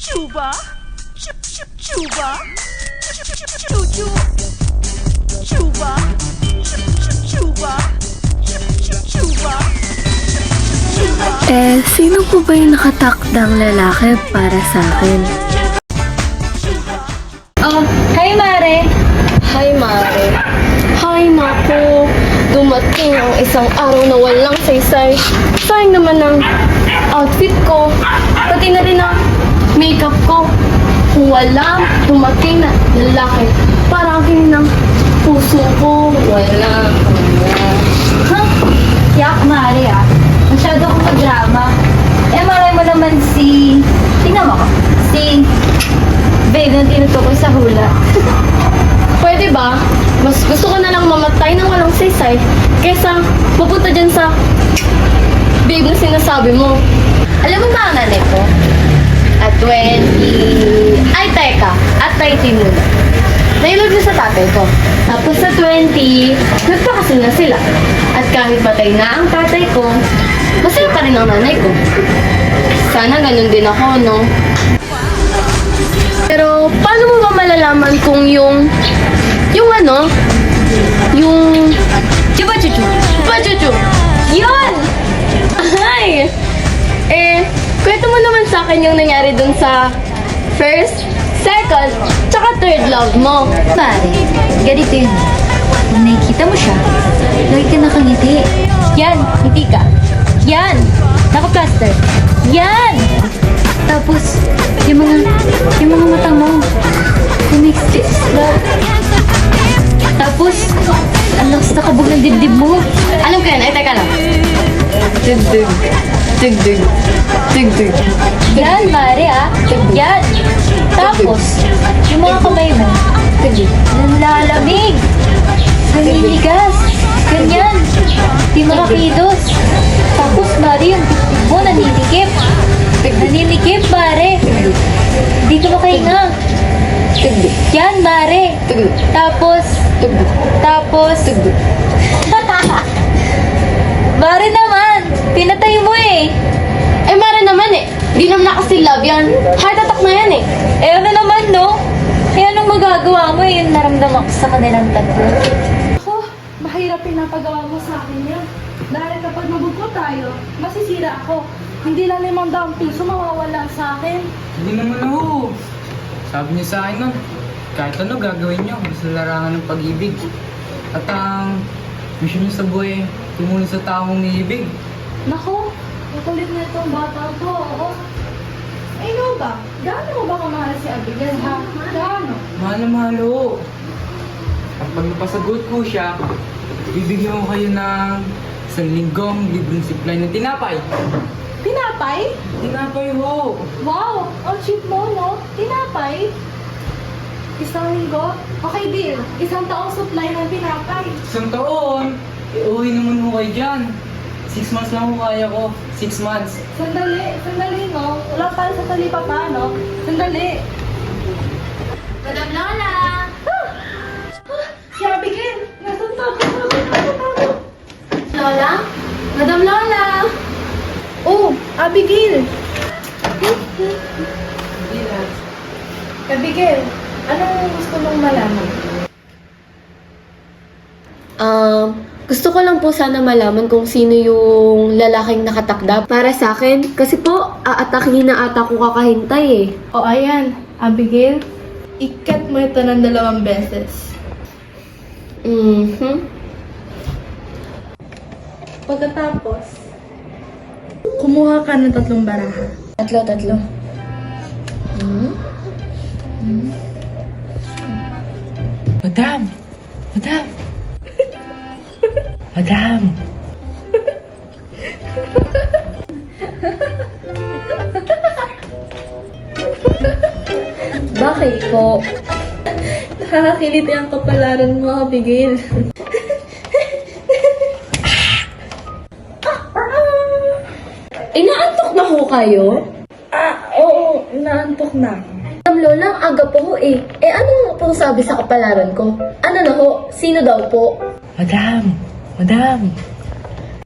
Chuba? Chuba? Chuchu? Chuba? Chuba? Chuba? Sino po ba yung nakatakdang lalaki para sa akin? Hi Mare! Hi Mare! Hi naku! Dumating ang isang araw na walang saysay. Sayang naman ang outfit ko. Pati na rin ang makeup ko. Kung walang dumating na lalaki, parang akin ng puso ko. Wala. Yak, Mari ah. Masyado akong mag-drama. Malay mo naman si... Tingnan mo ko. Si... Babe, na tinutukoy sa hula. Pwede ba? Mas gusto ko na lang mamatay ng walang saysay kaysa pupunta dyan sa babe na sinasabi mo. Alam mo ba ang nanay ko? At 20... Ay, teka. At 30 muna. Nailog na sa tatay ko. Tapos sa 20, nagpakasal na sila. At kahit patay na ang tatay ko, masaya pa rin ang nanay ko. Sana ganun din ako, no? Pero, paano mo ba malalaman kung yung ano? Yung... Chupa-chuchu! Chupa-chuchu! Yun! Ay! Kwento mo naman sa akin yung nangyari dun sa first, second, tsaka third love mo. Mari, ganito yun. Kung nakikita mo siya, lagi ka nakangiti. Yan, ngiti ka. Yan, naka-plaster. Yan! Tapos, yung mga mata mo, kumikis lang. Tapos, ang lakas na kabog ng dibdib mo. Alam ko yan. Ay, teka lang. Tig-dig. Tig-dig. Tig-dig. Yan, Mari ah. Yan. Tapos, yung mga kamay mo, nanlalamig. Naniligas. Ganyan. Di makakilos. Tapos, Mari, yung dibdib mo nanilikip. Nanilikip, Mari. Di ka makahinga. Yan, Mare. Tapos, Mare naman, pinatay mo eh. Mara naman eh. Di naman nakasilab yan. Heart attack na yan eh. Ano naman, no? Anong magagawa mo eh, yung naramdaman ko sa kanilang tatlo. Ako, mahirap pinapagawa mo sa akin yan. Dahil kapag mabuko tayo, masisira ako. Hindi lang 500 piso mawawala sa akin. Hindi naman ako. Sabi niya sa akin nun, kahit ano gagawin niyo, basta larangan ng pag-ibig. At ang mission niyo sa buhay, tumulong sa taong umiibig. Naku, makulit na itong bata to. Oh. Ikaw ba? Gaano mo ba kamahal si Abigail, ha? Gaano? Mahal na mahal ho. At pag napasagot ko siya, bibigyan ko kayo ng 1 linggong libreng supply ng tinapay. Tinapay? Tinapay ho! Wow! Ang cheap mo, no? Tinapay? 1 linggo? Okay, deal. 1 taong supply ng tinapay. 1 taon, uwi naman ho kayo dyan. 6 months lang ho kaya ko. 6 months. Sandali, no? Wala pa sa talipa pa, no? Sandali. Madam Lola! Si Abigail! Nasaan pa ako? Lola? Madam Lola! Oh, Abigail! Abigail, anong gusto mong malaman? Gusto ko lang po sana malaman kung sino yung lalaking nakatakda para sa akin. Kasi po, aatakihin na ata ko kakahintay eh. O ayan, Abigail, ikat mo ito ng 2 beses. Pagkatapos, kumuha ka ng 3 baraha. Tatlo. Madam! Madam! Madam! Bakit po? Nakakakiliti ang kapalaran mo, Abigail. Inaantok na ho kayo? Oo, naantok na. Madam Lola, ang aga po ho eh. Ano po sabi sa kapalaran ko? Ano na ho? Sino daw po? Madam! Madam!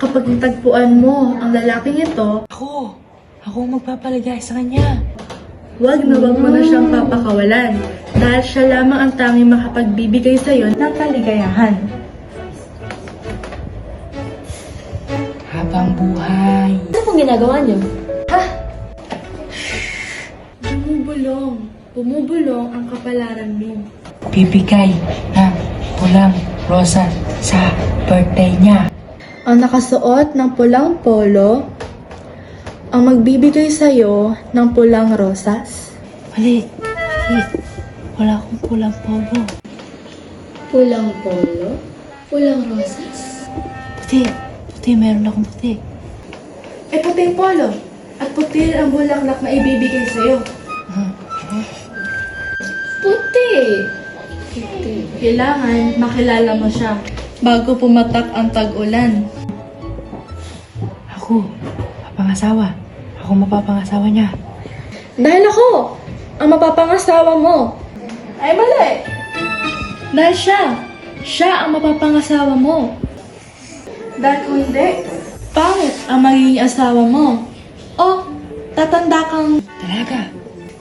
Kapag natagpuan mo ang lalaking ito, Ako ang magpapaligay sa kanya. Huwag mo na siyang papakawalan dahil siya lamang ang tanging makapagbibigay sa'yo ng kaligayahan. Habang buhay. Ano pong ginagawa niyo? Bumubulong ang kapalaran mo. Bibigay ng pulang rosas sa birthday niya. Ang nakasuot ng pulang polo, ang magbibigay sa'yo ng pulang rosas. Mali. Wala akong pulang polo. Pulang polo? Pulang rosas? Puti. Meron akong puti. Puting polo. At puti ang bulaklak na ibibigay sa'yo. Puti! Kailangan makilala mo siya bago pumatak ang tag-ulan. Ako, mapangasawa. Ako mapapangasawa niya. Dahil ako, ang mapapangasawa mo. Ay, mali. Dahil siya ang mapapangasawa mo. Dahil kung hindi, pangit ang magiging asawa mo. O, tatanda kang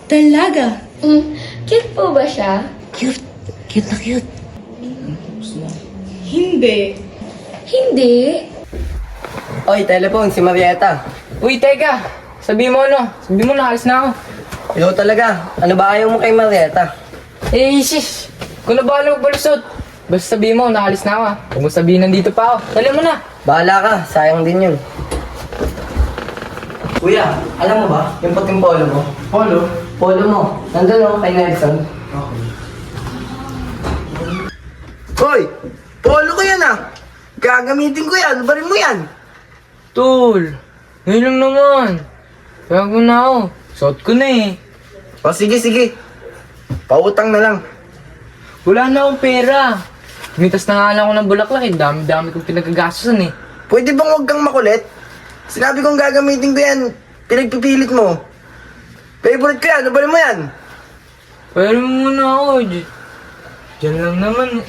dalaga. Cute po ba siya? Cute na cute. Hindi. Hindi. Oy, telephone, si Marietta. Uy, teka. Sabi mo naalis na ako. Ikaw talaga. Ano ba ayaw mo kay Marietta? Sis. Kung na bahala magbalusot. Basta sabihin mo, naalis na ako. Huwag mo sabihin, nandito pa ako. Dali mo na. Bahala ka, sayang din yun. Kuya, alam mo ba, yung puting polo mo? Polo? Polo mo. Nandun ako kay Nelson. Hoy! Polo ko yan ah! Gagamitin ko yan, barin mo yan! Tol. Ngayon lang naman. Bago na ako. Suot ko na eh. O sige. Pautang na lang. Wala na akong pera. Mitas na nga lang ako ng bulaklak eh. Dami-dami kong pinagagastusan eh. Pwede bang huwag kang makulit? Sinabi kong gagamitin ko yan, pinagpipilit mo. Favorite ko yan, barin mo yan! Pero muna ako. Diyan lang naman.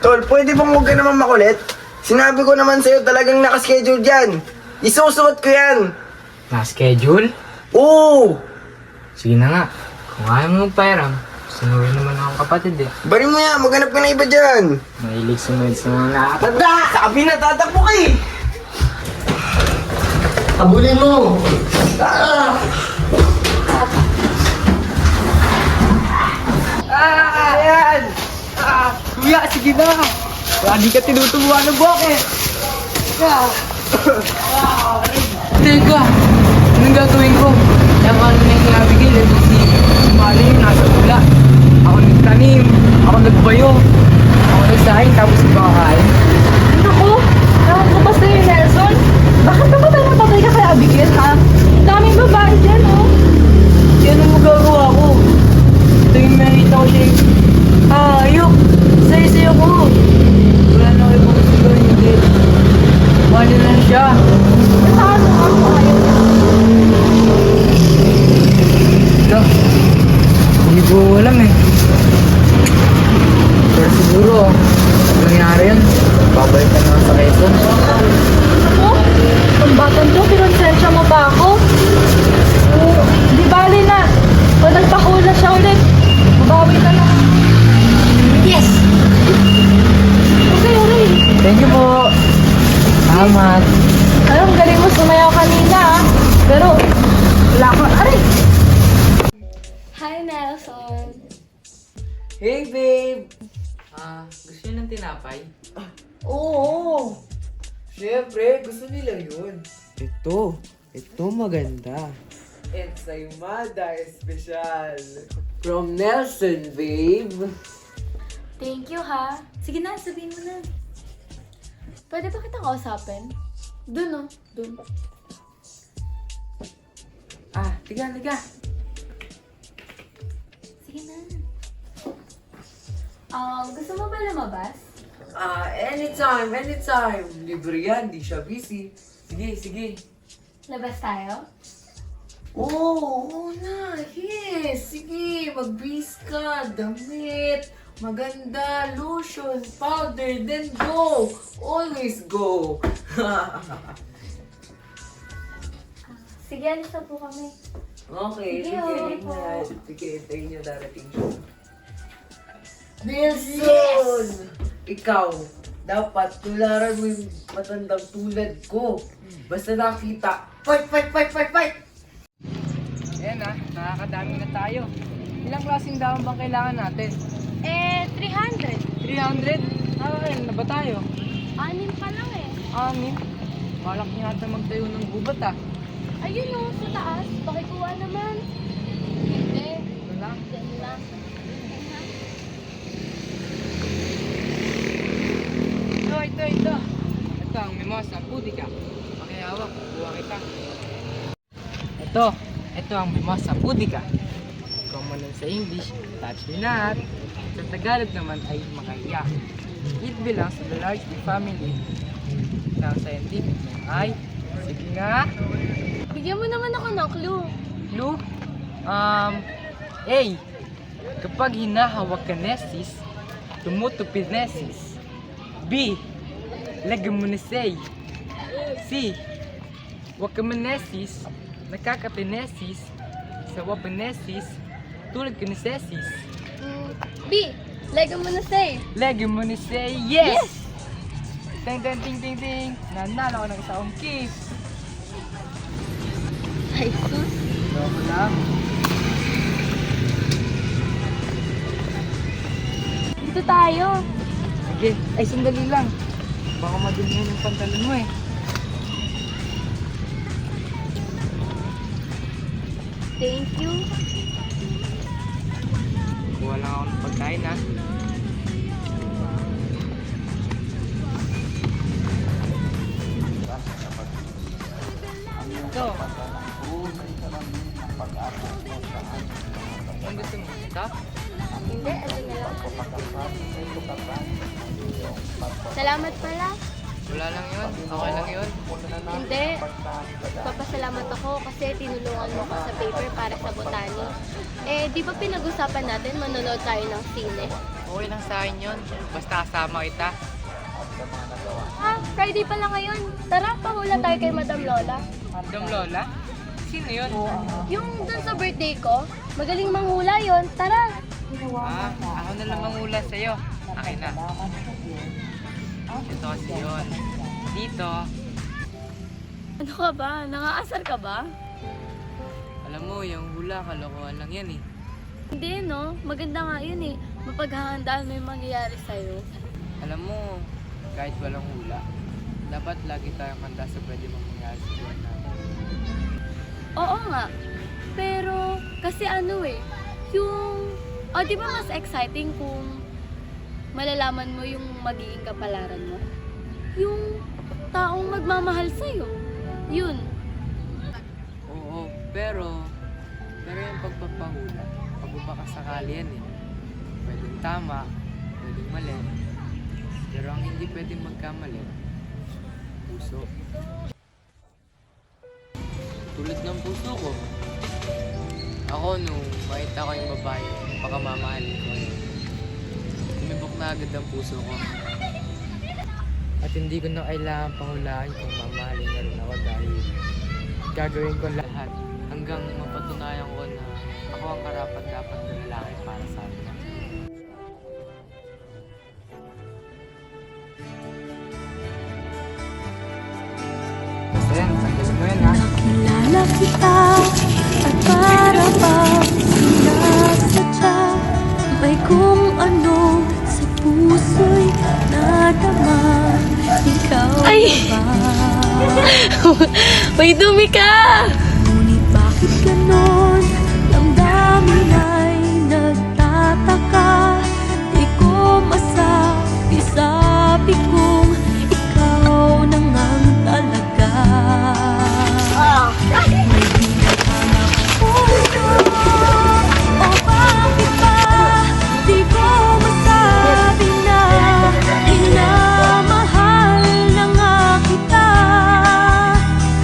Tol, pwede bang huwag ka naman makulit? Sinabi ko naman sa'yo talagang nakaschedule dyan. Isusuot ko yan. Na-schedule? Oo! Sige na nga. Kung ayaw mo magpairam, sinuwi naman akong kapatid eh. Barin mo yan, maghanap ka na iba dyan. Mahilig sunod sa mga Tanda! Sabi na, tatakbo ka eh! Habulin mo! Ayan! Kuya, sige na! Lagi ka tinutubuan ng buhok eh! Teka! Anong gagawin ko? Yung ano na yung nabigil eh, si Mali yung nasa ula. Ako nagtanim, ako nagbayo, ako nagsahin, tapos ibakain. Naku, ewan ko ba sa'yo, Nelson? Bakit ba tayo napatay ka kay Abigail, ha? Daming babae dyan, oh. Yan ang magagawa ko. Ito yung nakita ko siya. Ayok! Sayo-sayo ko! Wala na kayo mga siguro hindi. Wala lang siya. Ano ako ayaw? Ito. Hindi ko alam eh. Pero siguro, ano nangyari yun? Babalik ka na sa Quezon. Ako? Ang batang to, pinonsensya mo pa ako? Oo, di bali na. Kung nagpakula siya ulit, mabawi ka lang. Yes! Okay. Thank you po. Salamat. Alam, galing mo sumayaw kanina, ha? Pero, wala ko. Aray! Hi, Nelson. Hey, babe! Gusto niyo ng tinapay? Oo! Siyempre, gusto nila yun. Ito maganda. Ensaymada Espesyal. From Nelson, babe. Thank you, ha? Sige na, sabihin mo na. Pwede ba kitang kausapin? Dun, oh. Dun. Tiga. Sige na. Gusto mo ba lumabas? Anytime. Libre yan, di siya busy. Sige. Labas tayo? Oo na. Yes. Sige, mag-bis ka. Damit. Maganda. Lotion. Powder. Then go. Always go. Sige, alis na po kami. Okay, Sige, okay po. Sige, hintayin niyo darating siya. Nelson! Ikaw, dapat tularan mo yung matandang tulad ko. Basta nakita, fight, fight, fight, fight, fight! Ayan nakakadami na tayo. Ilang klaseng dahon bang kailangan natin? 300. 300? Nakakailan na ba tayo? 6 pa lang eh. 6? Malak niya ata magtayo ng gubat Ayun o, sa taas. Pakikuha naman. Hindi. Wala? Diyan lang. Ito. Ito ang mimosa pudica. Pakihawak, kuha kita. Ito ang mimosa pudica. Common lang sa English, touch me not. Sa Tagalog naman ay makaiya. It belongs to the large bee family. Ang scientific name ay, sige nga, Bigyan mo naman ako ng clue. clue. A. Kapag hinahawak ka nesis, tumutupid nesis. B. Leguminosay. C. Wakamonesis, nakakapinesis, sa wapanesis, tulad ka ni sesis. B. Lego mo na say. Leguminosay, yes! Ting, ting, ting, ting, ting. Nanalo ko ng isang kiss. Ay, sus. Joke lang. Dito tayo. Sige, ay sandali lang. Baka madumihan yung pantalon mo eh. Thank you. Kuha lang ako ng pagkain ha. Ito. Ang gusto mo? Ito? Hindi, ano na lang. Salamat pala. Wala lang yun. Okay lang yun. Hindi. Papasalamat ako kasi tinulungan mo ko sa paper para sa botany. Eh, di ba pinag-usapan natin manonood tayo ng sine? Okay lang sa akin yun. Basta kasama kita. Friday pala ngayon. Tara, pahula tayo kay Madam Lola. Madam Lola? Sino yun? Yung dun sa birthday ko, magaling manghula yon. Tara! Ako na lang mangula sa'yo. Akin na. Ito kasi yun. Dito, Ano ka ba? Nangaasar ka ba? alam mo, yung hula, kalokohan lang yan eh. Hindi, no? Maganda nga yun eh. Mapaghahandaan mo yung mangyayari sa'yo. Alam mo, kahit walang hula, dapat lagi tayong handa sa pwede mangyari sa buhay natin. Oo nga. Pero, kasi ano eh, yung... di ba mas exciting kung malalaman mo yung magiging kapalaran mo? Yung taong magmamahal sa'yo. Yun. Oo, pero yung pagpapahula, pagbabakasakali yan eh. Pwedeng tama, pwedeng mali. Pero ang hindi pwedeng magkamali, puso. Tulad ng puso ko. Ako nung makita ko yung babae, baka mamahalin ko yun. Tumibok na agad ang puso ko. At hindi ko na kailangan pangulaan kung mamahalin na rin ako dahil gagawin ko lahat hanggang mapatunayan ko na ako ang karapat-dapat na lalaki para sa akin. Basta yan, sanggalin mo yan ha. Nakilala kita at para bang sinasadya. May kung ano sa puso'y nadama. Ikaw ba? May dumi ka! Ngunit bakit ganon? Damdamin ay nagtataka. Di ko masabi kung ikaw na ngang talaga. May hinahanap puso. O bakit ba di ko masabi na minamahal na nga kita?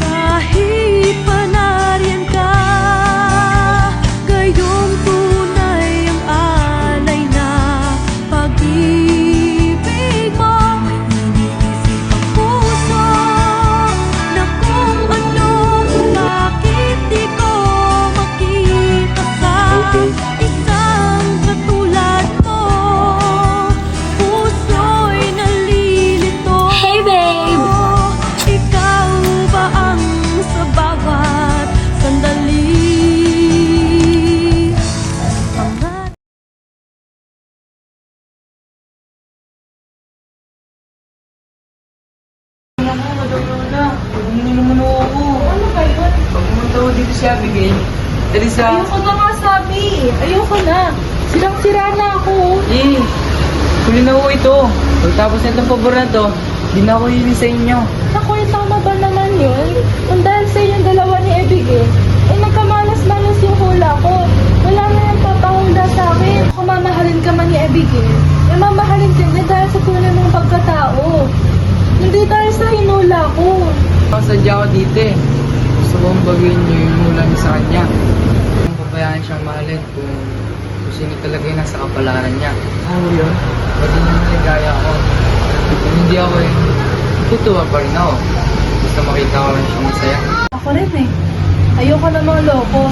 Kahit pa na Ayoko na nga, sabi. Ayoko na. Silang-sira na ako. Huli na ho ito. Pagtapos na itong pabor na to, di na ako hiling sa inyo. Ako, tama ba naman yun? Kung dahil sa inyong dalawa ni Abigail, nagkamalas-malas yung hula ko. Wala na yung papahula sa akin. Kung mamahalin ka man ni Abigail, mamahalin din niya dahil sa tunay mong pagkatao. Hindi dahil sa hinula ko. Sadya ko dito eh. Gusto kong baguhin niyo yung hula niyo sa kanya. Kung pabayaan siyang mahalin kung sino talaga yung nasa kapalaran niya. Yun? Pwede niyo maligaya ako. Kung hindi ako tutuwa pa rin ako. Gusto makita ko rin siya masaya. Ako rin eh. Ayoko namang loko.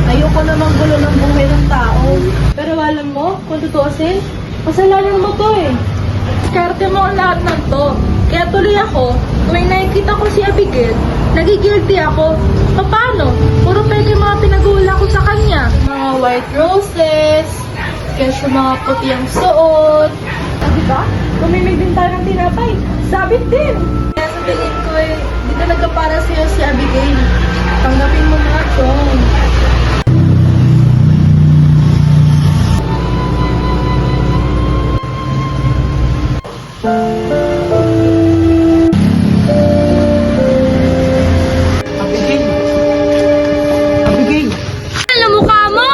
Ayoko namang gulo ng buhay ng tao. Pero alam mo, kung tutuusin, kasalanan mo to eh. Diskarte mo ang lahat ng to. Kaya tuloy ako, tuwing nakikita ko si Abigail, nagigilty ako. Paano? Puro pwede yung mga pinag-uula ko sa kanya. Mga white roses, kesyo mga puti ang suot. Diba? Kumimig din tayo ng tinapay. Sabit din. Kaya sa tingin ko eh, di talaga para sa'yo si Abigail. Tanggapin mo na ito. Abigail! Abigail! Ano mukha mo?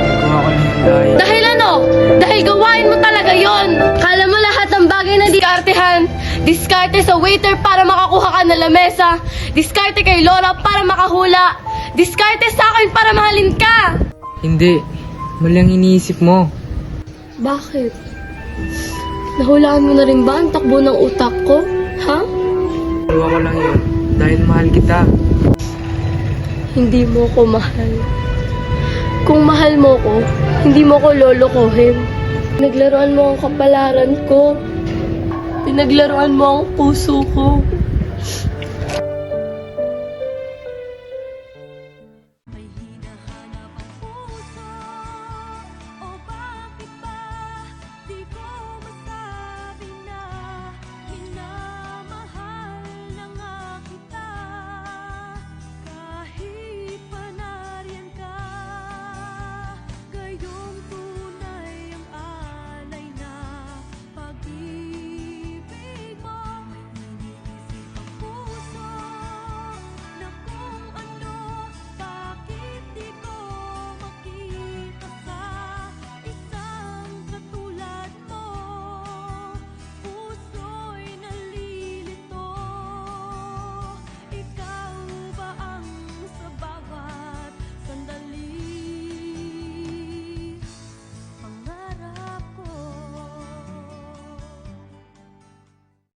Nagawa ko na yung dahil. Dahil ano? Dahil gawain mo talaga yon. Kala mo lahat ng bagay na diskartehan. Diskarte sa waiter para makakuha ka ng lamesa. Diskarte kay Lola para makahula. Diskarte sa akin para mahalin ka. Hindi. Mali ang iniisip mo. Bakit? Nahulaan mo na rin ba ang takbo ng utak ko? Ha? Gawa ko lang yun. Dahil mahal kita. Hindi mo ko mahal. Kung mahal mo ko, hindi mo ko lolokohin. Pinaglaruan mo ang kapalaran ko. Pinaglaruan mo ang puso ko.